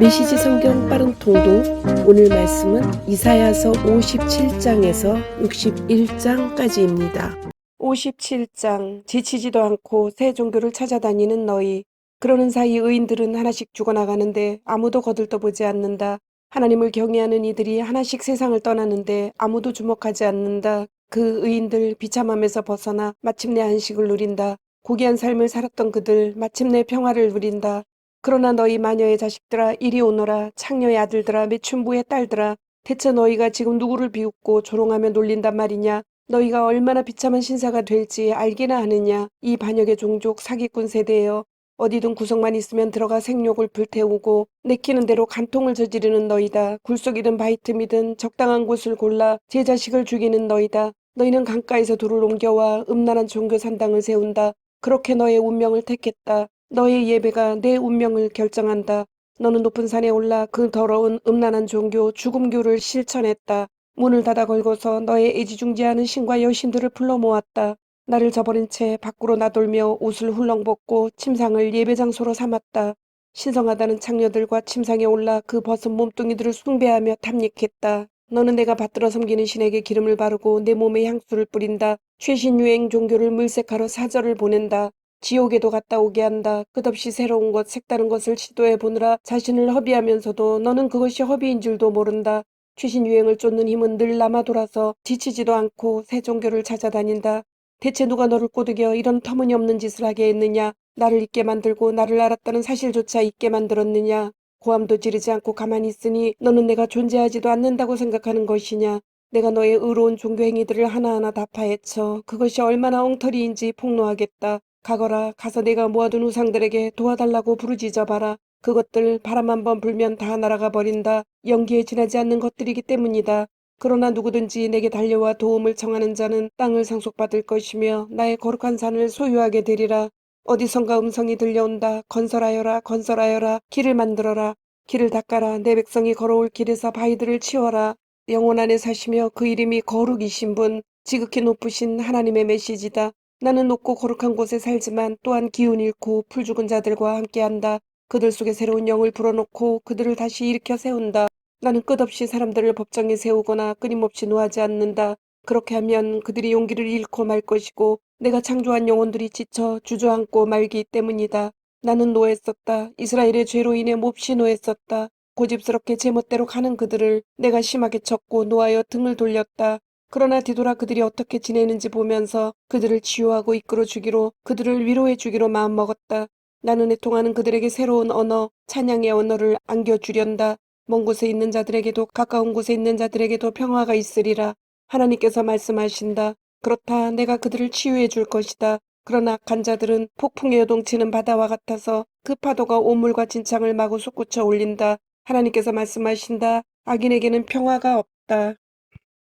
메시지 성경 빠른 통독. 오늘 말씀은 이사야서 57장에서 61장까지입니다. 57장. 지치지도 않고 새 종교를 찾아다니는 너희. 그러는 사이 의인들은 하나씩 죽어나가는데 아무도 거들떠보지 않는다. 하나님을 경외하는 이들이 하나씩 세상을 떠나는데 아무도 주목하지 않는다. 그 의인들 비참함에서 벗어나 마침내 안식을 누린다. 고귀한 삶을 살았던 그들 마침내 평화를 누린다. 그러나 너희 마녀의 자식들아 이리 오너라. 창녀의 아들들아 매춘부의 딸들아, 대체 너희가 지금 누구를 비웃고 조롱하며 놀린단 말이냐. 너희가 얼마나 비참한 신사가 될지 알기나 하느냐. 이 반역의 종족 사기꾼 세대여, 어디든 구석만 있으면 들어가 생욕을 불태우고 내키는 대로 간통을 저지르는 너희다. 굴속이든 바위틈이든 적당한 곳을 골라 제 자식을 죽이는 너희다. 너희는 강가에서 돌을 옮겨와 음란한 종교 산당을 세운다. 그렇게 너의 운명을 택했다. 너의 예배가 내 운명을 결정한다. 너는 높은 산에 올라 그 더러운 음란한 종교 죽음교를 실천했다. 문을 닫아 걸고서 너의 애지중지하는 신과 여신들을 불러 모았다. 나를 저버린 채 밖으로 나돌며 옷을 훌렁 벗고 침상을 예배 장소로 삼았다. 신성하다는 창녀들과 침상에 올라 그 벗은 몸뚱이들을 숭배하며 탐닉했다. 너는 내가 받들어 섬기는 신에게 기름을 바르고 내 몸에 향수를 뿌린다. 최신 유행 종교를 물색하러 사절을 보낸다. 지옥에도 갔다 오게 한다. 끝없이 새로운 것, 색다른 것을 시도해 보느라 자신을 허비하면서도 너는 그것이 허비인 줄도 모른다. 최신 유행을 쫓는 힘은 늘 남아 돌아서 지치지도 않고 새 종교를 찾아다닌다. 대체 누가 너를 꼬드겨 이런 터무니없는 짓을 하게 했느냐. 나를 잊게 만들고 나를 알았다는 사실조차 잊게 만들었느냐. 고함도 지르지 않고 가만히 있으니 너는 내가 존재하지도 않는다고 생각하는 것이냐. 내가 너의 의로운 종교 행위들을 하나하나 다 파헤쳐 그것이 얼마나 엉터리인지 폭로하겠다. 가거라. 가서 내가 모아둔 우상들에게 도와달라고 부르짖어봐라. 그것들 바람 한번 불면 다 날아가 버린다. 연기에 지나지 않는 것들이기 때문이다. 그러나 누구든지 내게 달려와 도움을 청하는 자는 땅을 상속받을 것이며 나의 거룩한 산을 소유하게 되리라. 어디선가 음성이 들려온다. 건설하여라, 건설하여라. 길을 만들어라. 길을 닦아라. 내 백성이 걸어올 길에서 바위들을 치워라. 영원 안에 사시며 그 이름이 거룩이신 분, 지극히 높으신 하나님의 메시지다. 나는 높고 거룩한 곳에 살지만 또한 기운 잃고 풀 죽은 자들과 함께한다. 그들 속에 새로운 영을 불어넣고 그들을 다시 일으켜 세운다. 나는 끝없이 사람들을 법정에 세우거나 끊임없이 노하지 않는다. 그렇게 하면 그들이 용기를 잃고 말 것이고 내가 창조한 영혼들이 지쳐 주저앉고 말기 때문이다. 나는 노했었다. 이스라엘의 죄로 인해 몹시 노했었다. 고집스럽게 제멋대로 가는 그들을 내가 심하게 쳤고 노하여 등을 돌렸다. 그러나 뒤돌아 그들이 어떻게 지내는지 보면서 그들을 치유하고 이끌어 주기로, 그들을 위로해 주기로 마음먹었다. 나는 애통하는 그들에게 새로운 언어, 찬양의 언어를 안겨주련다. 먼 곳에 있는 자들에게도 가까운 곳에 있는 자들에게도 평화가 있으리라. 하나님께서 말씀하신다. 그렇다. 내가 그들을 치유해 줄 것이다. 그러나 악한 자들은 폭풍에 요동치는 바다와 같아서 그 파도가 온물과 진창을 마구 솟구쳐 올린다. 하나님께서 말씀하신다. 악인에게는 평화가 없다.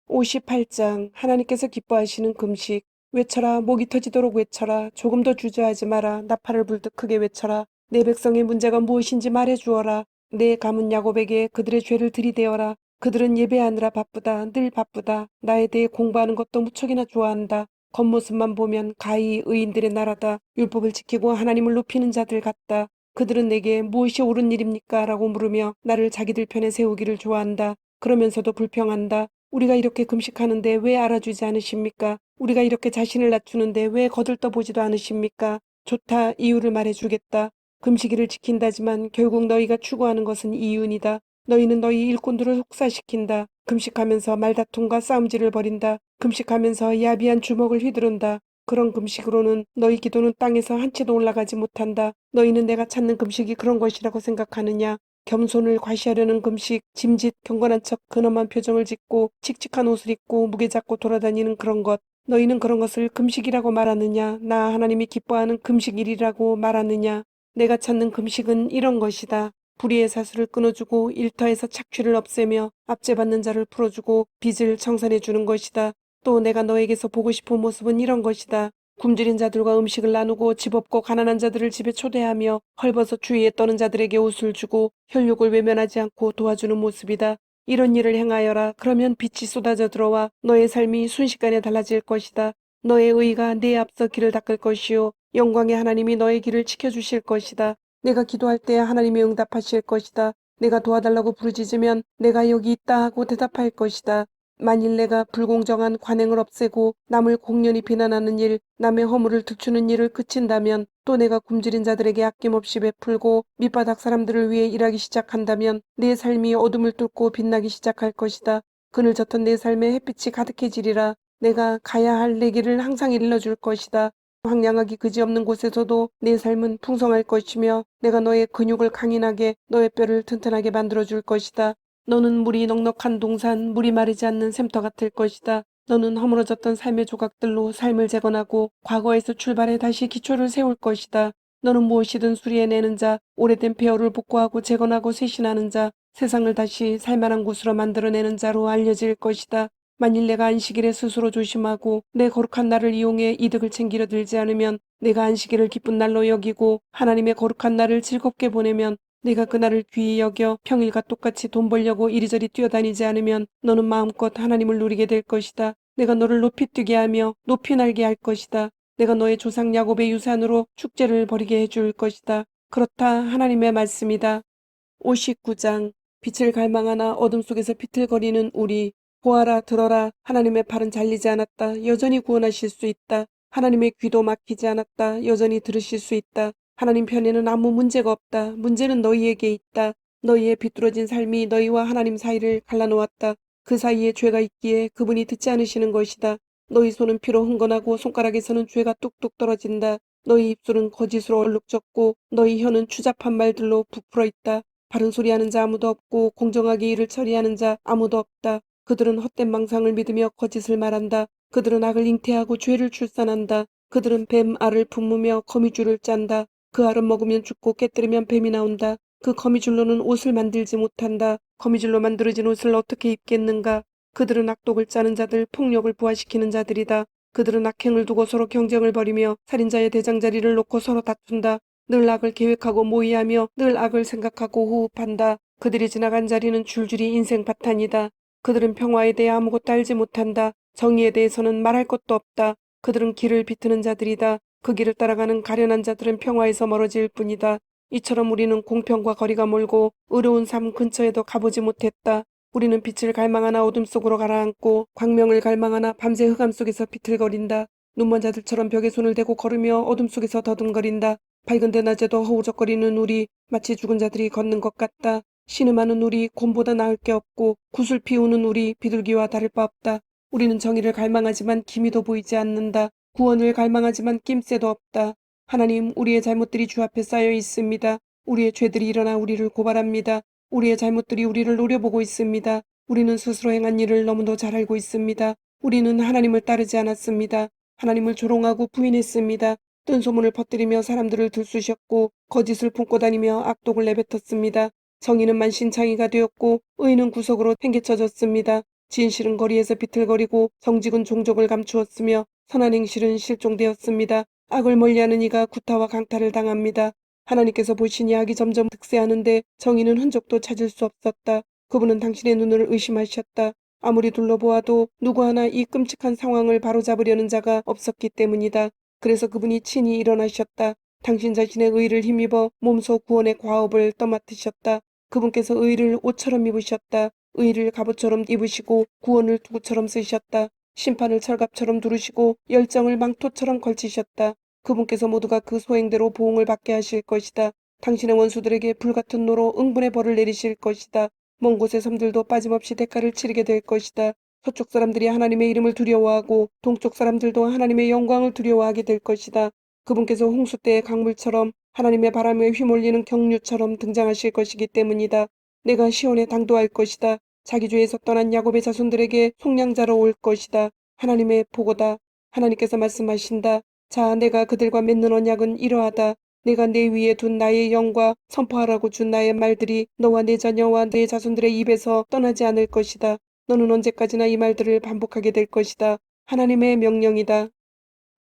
58장. 하나님께서 기뻐하시는 금식. 외쳐라. 목이 터지도록 외쳐라. 조금 더 주저하지 마라. 나팔을 불듯 크게 외쳐라. 내 백성의 문제가 무엇인지 말해주어라. 내 가문 야곱에게 그들의 죄를 들이대어라. 그들은 예배하느라 바쁘다. 늘 바쁘다. 나에 대해 공부하는 것도 무척이나 좋아한다. 겉모습만 보면 가히 의인들의 나라다. 율법을 지키고 하나님을 높이는 자들 같다. 그들은 내게 무엇이 옳은 일입니까? 라고 물으며 나를 자기들 편에 세우기를 좋아한다. 그러면서도 불평한다. 우리가 이렇게 금식하는데 왜 알아주지 않으십니까? 우리가 이렇게 자신을 낮추는데 왜 거들떠보지도 않으십니까? 좋다. 이유를 말해주겠다. 금식일을 지킨다지만 결국 너희가 추구하는 것은 이윤이다. 너희는 너희 일꾼들을 혹사시킨다. 금식하면서 말다툼과 싸움질을 벌인다. 금식하면서 야비한 주먹을 휘두른다. 그런 금식으로는 너희 기도는 땅에서 한 치도 올라가지 못한다. 너희는 내가 찾는 금식이 그런 것이라고 생각하느냐? 겸손을 과시하려는 금식, 짐짓 경건한 척 근엄한 표정을 짓고 칙칙한 옷을 입고 무게 잡고 돌아다니는 그런 것. 너희는 그런 것을 금식이라고 말하느냐? 나 하나님이 기뻐하는 금식일이라고 말하느냐? 내가 찾는 금식은 이런 것이다. 불의의 사슬을 끊어주고 일터에서 착취를 없애며 압제받는 자를 풀어주고 빚을 청산해 주는 것이다. 또 내가 너에게서 보고 싶은 모습은 이런 것이다. 굶주린 자들과 음식을 나누고 집 없고 가난한 자들을 집에 초대하며 헐벗어 주위에 떠는 자들에게 옷을 주고 혈육을 외면하지 않고 도와주는 모습이다. 이런 일을 행하여라. 그러면 빛이 쏟아져 들어와 너의 삶이 순식간에 달라질 것이다. 너의 의가 내 앞서 길을 닦을 것이요 영광의 하나님이 너의 길을 지켜주실 것이다. 내가 기도할 때 하나님이 응답하실 것이다. 내가 도와달라고 부르짖으면 내가 여기 있다 하고 대답할 것이다. 만일 내가 불공정한 관행을 없애고 남을 공연히 비난하는 일, 남의 허물을 들추는 일을 그친다면, 또 내가 굶주린 자들에게 아낌없이 베풀고 밑바닥 사람들을 위해 일하기 시작한다면 내 삶이 어둠을 뚫고 빛나기 시작할 것이다. 그늘 졌던 내 삶에 햇빛이 가득해지리라. 내가 가야 할 내 길을 항상 일러줄 것이다. 황량하기 그지없는 곳에서도 내 삶은 풍성할 것이며 내가 너의 근육을 강인하게, 너의 뼈를 튼튼하게 만들어줄 것이다. 너는 물이 넉넉한 동산, 물이 마르지 않는 샘터 같을 것이다. 너는 허물어졌던 삶의 조각들로 삶을 재건하고 과거에서 출발해 다시 기초를 세울 것이다. 너는 무엇이든 수리해내는 자, 오래된 폐허를 복구하고 재건하고 쇄신하는 자, 세상을 다시 살만한 곳으로 만들어내는 자로 알려질 것이다. 만일 내가 안식일에 스스로 조심하고 내 거룩한 날을 이용해 이득을 챙기려 들지 않으면, 내가 안식일을 기쁜 날로 여기고 하나님의 거룩한 날을 즐겁게 보내면, 내가 그날을 귀히 여겨 평일과 똑같이 돈 벌려고 이리저리 뛰어다니지 않으면 너는 마음껏 하나님을 누리게 될 것이다. 내가 너를 높이 뛰게 하며 높이 날게 할 것이다. 내가 너의 조상 야곱의 유산으로 축제를 벌이게 해줄 것이다. 그렇다 하나님의 말씀이다. 59장. 빛을 갈망하나 어둠 속에서 비틀거리는 우리. 보아라, 들어라. 하나님의 팔은 잘리지 않았다. 여전히 구원하실 수 있다. 하나님의 귀도 막히지 않았다. 여전히 들으실 수 있다. 하나님 편에는 아무 문제가 없다. 문제는 너희에게 있다. 너희의 비뚤어진 삶이 너희와 하나님 사이를 갈라놓았다. 그 사이에 죄가 있기에 그분이 듣지 않으시는 것이다. 너희 손은 피로 흥건하고 손가락에서는 죄가 뚝뚝 떨어진다. 너희 입술은 거짓으로 얼룩졌고 너희 혀는 추잡한 말들로 부풀어 있다. 바른 소리 하는 자 아무도 없고 공정하게 일을 처리하는 자 아무도 없다. 그들은 헛된 망상을 믿으며 거짓을 말한다. 그들은 악을 잉태하고 죄를 출산한다. 그들은 뱀 알을 품으며 거미줄을 짠다. 그 알은 먹으면 죽고 깨뜨리면 뱀이 나온다. 그 거미줄로는 옷을 만들지 못한다. 거미줄로 만들어진 옷을 어떻게 입겠는가. 그들은 악독을 짜는 자들, 폭력을 부활시키는 자들이다. 그들은 악행을 두고 서로 경쟁을 벌이며 살인자의 대장자리를 놓고 서로 다툰다. 늘 악을 계획하고 모의하며 늘 악을 생각하고 호흡한다. 그들이 지나간 자리는 줄줄이 인생 파탄이다. 그들은 평화에 대해 아무것도 알지 못한다. 정의에 대해서는 말할 것도 없다. 그들은 길을 비트는 자들이다. 그 길을 따라가는 가련한 자들은 평화에서 멀어질 뿐이다. 이처럼 우리는 공평과 거리가 멀고 의로운 삶 근처에도 가보지 못했다. 우리는 빛을 갈망하나 어둠 속으로 가라앉고 광명을 갈망하나 밤새 흑암 속에서 비틀거린다. 눈먼 자들처럼 벽에 손을 대고 걸으며 어둠 속에서 더듬거린다. 밝은 대낮에도 허우적거리는 우리, 마치 죽은 자들이 걷는 것 같다. 신음하는 우리, 곰보다 나을 게 없고 구슬 피우는 우리, 비둘기와 다를 바 없다. 우리는 정의를 갈망하지만 기미도 보이지 않는다. 구원을 갈망하지만 낌새도 없다. 하나님, 우리의 잘못들이 주 앞에 쌓여 있습니다. 우리의 죄들이 일어나 우리를 고발합니다. 우리의 잘못들이 우리를 노려보고 있습니다. 우리는 스스로 행한 일을 너무도 잘 알고 있습니다. 우리는 하나님을 따르지 않았습니다. 하나님을 조롱하고 부인했습니다. 뜬 소문을 퍼뜨리며 사람들을 들쑤셨고 거짓을 품고 다니며 악독을 내뱉었습니다. 정의는 만신창이가 되었고 의는 구석으로 행개쳐졌습니다. 진실은 거리에서 비틀거리고 정직은 종족을 감추었으며 선한 행실은 실종되었습니다. 악을 멀리하는 이가 구타와 강탈을 당합니다. 하나님께서 보시니 악이 점점 득세하는데 정의는 흔적도 찾을 수 없었다. 그분은 당신의 눈을 의심하셨다. 아무리 둘러보아도 누구 하나 이 끔찍한 상황을 바로잡으려는 자가 없었기 때문이다. 그래서 그분이 친히 일어나셨다. 당신 자신의 의를 힘입어 몸소 구원의 과업을 떠맡으셨다. 그분께서 의를 옷처럼 입으셨다. 의를 갑옷처럼 입으시고 구원을 투구처럼 쓰셨다. 심판을 철갑처럼 두르시고 열정을 망토처럼 걸치셨다. 그분께서 모두가 그 소행대로 보응을 받게 하실 것이다. 당신의 원수들에게 불같은 노로 응분의 벌을 내리실 것이다. 먼 곳의 섬들도 빠짐없이 대가를 치르게 될 것이다. 서쪽 사람들이 하나님의 이름을 두려워하고 동쪽 사람들도 하나님의 영광을 두려워하게 될 것이다. 그분께서 홍수 때의 강물처럼 하나님의 바람에 휘몰리는 경류처럼 등장하실 것이기 때문이다. 내가 시온에 당도할 것이다. 자기 죄에서 떠난 야곱의 자손들에게 속량자로 올 것이다. 하나님의 보고다. 하나님께서 말씀하신다. 자, 내가 그들과 맺는 언약은 이러하다. 내가 내 위에 둔 나의 영과 선포하라고 준 나의 말들이 너와 내 자녀와 내 자손들의 입에서 떠나지 않을 것이다. 너는 언제까지나 이 말들을 반복하게 될 것이다. 하나님의 명령이다.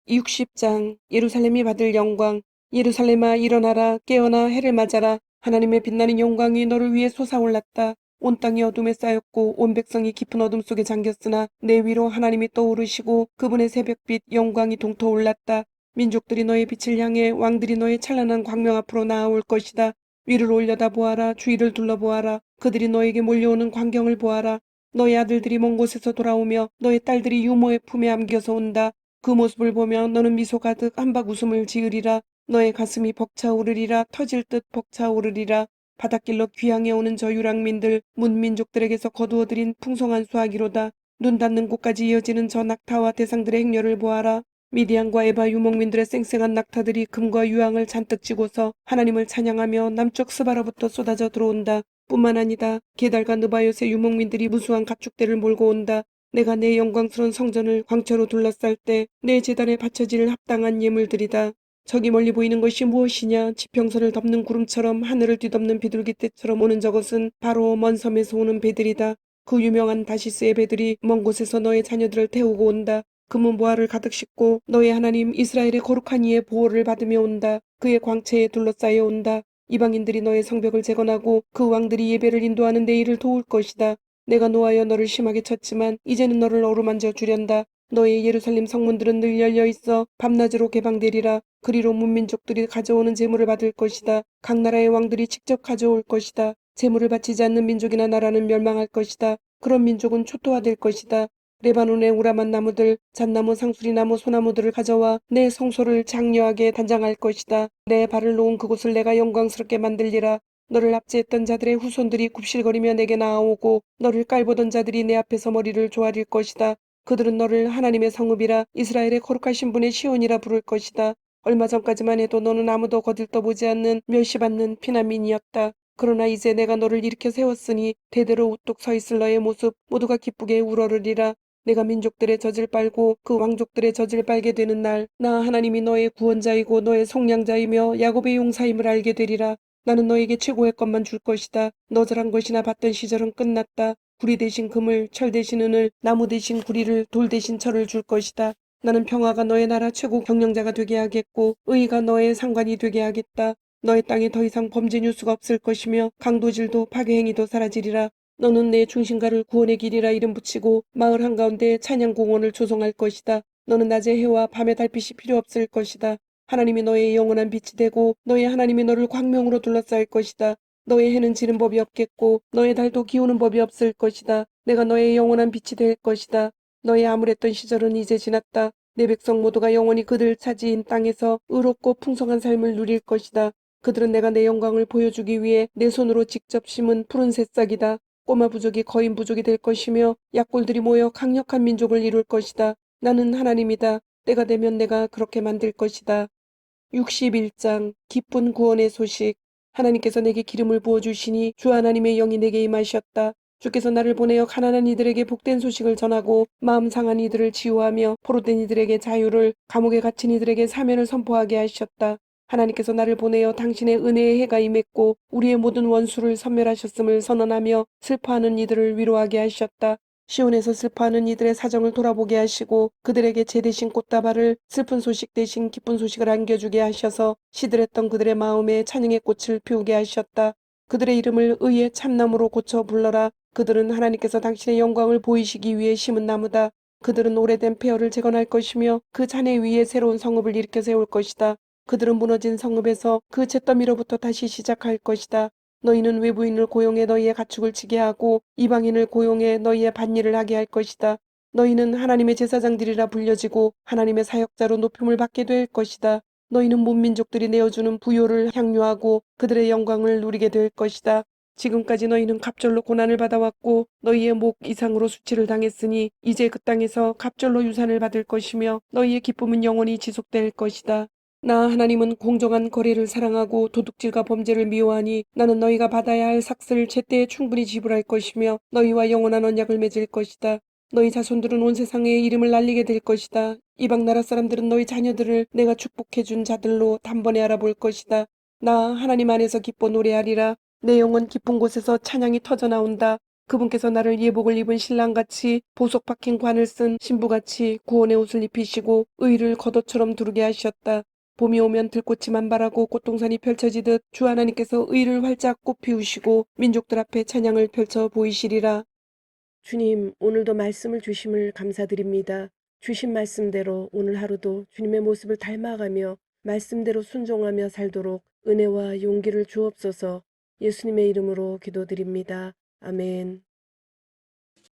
60장. 예루살렘이 받을 영광. 예루살렘아, 일어나라. 깨어나 해를 맞아라. 하나님의 빛나는 영광이 너를 위해 솟아올랐다. 온 땅이 어둠에 쌓였고 온 백성이 깊은 어둠 속에 잠겼으나 내 위로 하나님이 떠오르시고 그분의 새벽빛 영광이 동터올랐다. 민족들이 너의 빛을 향해 왕들이 너의 찬란한 광명 앞으로 나아올 것이다. 위를 올려다 보아라. 주위를 둘러보아라. 그들이 너에게 몰려오는 광경을 보아라. 너의 아들들이 먼 곳에서 돌아오며 너의 딸들이 유모의 품에 안겨서 온다. 그 모습을 보며 너는 미소 가득 한박 웃음을 지으리라. 너의 가슴이 벅차오르리라. 터질 듯 벅차오르리라. 바닷길로 귀향해 오는 저 유랑민들, 문민족들에게서 거두어들인 풍성한 수확이로다. 눈 닿는 곳까지 이어지는 저 낙타와 대상들의 행렬을 보아라. 미디안과 에바 유목민들의 쌩쌩한 낙타들이 금과 유황을 잔뜩 쥐고서 하나님을 찬양하며 남쪽 스바라부터 쏟아져 들어온다. 뿐만 아니다. 게달과 느바요의 유목민들이 무수한 가축대를 몰고 온다. 내가 내 영광스러운 성전을 광채로 둘러쌀 때 내 제단에 바쳐질 합당한 예물들이다. 저기 멀리 보이는 것이 무엇이냐? 지평선을 덮는 구름처럼 하늘을 뒤덮는 비둘기떼처럼 오는 저것은 바로 먼 섬에서 오는 배들이다. 그 유명한 다시스의 배들이 먼 곳에서 너의 자녀들을 태우고 온다. 금은 보화를 가득 싣고 너의 하나님 이스라엘의 거룩한 이의 보호를 받으며 온다. 그의 광채에 둘러싸여 온다. 이방인들이 너의 성벽을 재건하고 그 왕들이 예배를 인도하는 내 일을 도울 것이다. 내가 노하여 너를 심하게 쳤지만 이제는 너를 어루만져 주련다. 너의 예루살렘 성문들은 늘 열려 있어 밤낮으로 개방되리라. 그리로 문민족들이 가져오는 제물을 받을 것이다. 각 나라의 왕들이 직접 가져올 것이다. 제물을 바치지 않는 민족이나 나라는 멸망할 것이다. 그런 민족은 초토화될 것이다. 레바논의 우람한 나무들, 잣나무, 상수리나무, 소나무들을 가져와 내 성소를 장려하게 단장할 것이다. 내 발을 놓은 그곳을 내가 영광스럽게 만들리라. 너를 압제했던 자들의 후손들이 굽실거리며 내게 나아오고 너를 깔보던 자들이 내 앞에서 머리를 조아릴 것이다. 그들은 너를 하나님의 성읍이라 이스라엘의 거룩하신 분의 시온이라 부를 것이다. 얼마 전까지만 해도 너는 아무도 거들떠보지 않는 멸시받는 피난민이었다. 그러나 이제 내가 너를 일으켜 세웠으니 대대로 우뚝 서 있을 너의 모습 모두가 기쁘게 우러르리라. 내가 민족들의 젖을 빨고 그 왕족들의 젖을 빨게 되는 날 나 하나님이 너의 구원자이고 너의 속량자이며 야곱의 용사임을 알게 되리라. 나는 너에게 최고의 것만 줄 것이다. 너절한 것이나 받던 시절은 끝났다. 구리 대신 금을, 철 대신 은을, 나무 대신 구리를, 돌 대신 철을 줄 것이다. 나는 평화가 너의 나라 최고 경영자가 되게 하겠고 의가 너의 상관이 되게 하겠다. 너의 땅에 더 이상 범죄 뉴스가 없을 것이며 강도질도 파괴행위도 사라지리라. 너는 내 중심가를 구원의 길이라 이름 붙이고 마을 한가운데 찬양공원을 조성할 것이다. 너는 낮에 해와 밤에 달빛이 필요 없을 것이다. 하나님이 너의 영원한 빛이 되고 너의 하나님이 너를 광명으로 둘러싸일 것이다. 너의 해는 지는 법이 없겠고 너의 달도 기우는 법이 없을 것이다. 내가 너의 영원한 빛이 될 것이다. 너의 암울했던 시절은 이제 지났다. 내 백성 모두가 영원히 그들 차지인 땅에서 의롭고 풍성한 삶을 누릴 것이다. 그들은 내가 내 영광을 보여주기 위해 내 손으로 직접 심은 푸른 새싹이다. 꼬마 부족이 거인 부족이 될 것이며 약골들이 모여 강력한 민족을 이룰 것이다. 나는 하나님이다. 때가 되면 내가 그렇게 만들 것이다. 61장 기쁜 구원의 소식. 하나님께서 내게 기름을 부어주시니 주 하나님의 영이 내게 임하셨다. 주께서 나를 보내어 가난한 이들에게 복된 소식을 전하고 마음 상한 이들을 치유하며 포로된 이들에게 자유를 감옥에 갇힌 이들에게 사면을 선포하게 하셨다. 하나님께서 나를 보내어 당신의 은혜의 해가 임했고 우리의 모든 원수를 섬멸하셨음을 선언하며 슬퍼하는 이들을 위로하게 하셨다. 시온에서 슬퍼하는 이들의 사정을 돌아보게 하시고 그들에게 재 대신 꽃다발을 슬픈 소식 대신 기쁜 소식을 안겨주게 하셔서 시들했던 그들의 마음에 찬양의 꽃을 피우게 하셨다. 그들의 이름을 의의 참나무로 고쳐 불러라. 그들은 하나님께서 당신의 영광을 보이시기 위해 심은 나무다. 그들은 오래된 폐허를 재건할 것이며 그 잔해 위에 새로운 성읍을 일으켜 세울 것이다. 그들은 무너진 성읍에서 그 잿더미로부터 다시 시작할 것이다. 너희는 외부인을 고용해 너희의 가축을 치게 하고 이방인을 고용해 너희의 밭일을 하게 할 것이다. 너희는 하나님의 제사장들이라 불려지고 하나님의 사역자로 높임을 받게 될 것이다. 너희는 문민족들이 내어주는 부요를 향유하고 그들의 영광을 누리게 될 것이다. 지금까지 너희는 갑절로 고난을 받아왔고 너희의 목 이상으로 수치를 당했으니 이제 그 땅에서 갑절로 유산을 받을 것이며 너희의 기쁨은 영원히 지속될 것이다. 나 하나님은 공정한 거래를 사랑하고 도둑질과 범죄를 미워하니 나는 너희가 받아야 할 삭슬을 제때에 충분히 지불할 것이며 너희와 영원한 언약을 맺을 것이다. 너희 자손들은 온 세상에 이름을 날리게 될 것이다. 이방 나라 사람들은 너희 자녀들을 내가 축복해준 자들로 단번에 알아볼 것이다. 나 하나님 안에서 기뻐 노래하리라. 내 영혼 깊은 곳에서 찬양이 터져 나온다. 그분께서 나를 예복을 입은 신랑같이 보석 박힌 관을 쓴 신부같이 구원의 옷을 입히시고 의를 겉옷처럼 두르게 하셨다. 봄이 오면 들꽃이 만발하고 꽃동산이 펼쳐지듯 주 하나님께서 의를 활짝 꽃피우시고 민족들 앞에 찬양을 펼쳐 보이시리라. 주님, 오늘도 말씀을 주심을 감사드립니다. 주신 말씀대로 오늘 하루도 주님의 모습을 닮아가며 말씀대로 순종하며 살도록 은혜와 용기를 주옵소서. 예수님의 이름으로 기도드립니다. 아멘.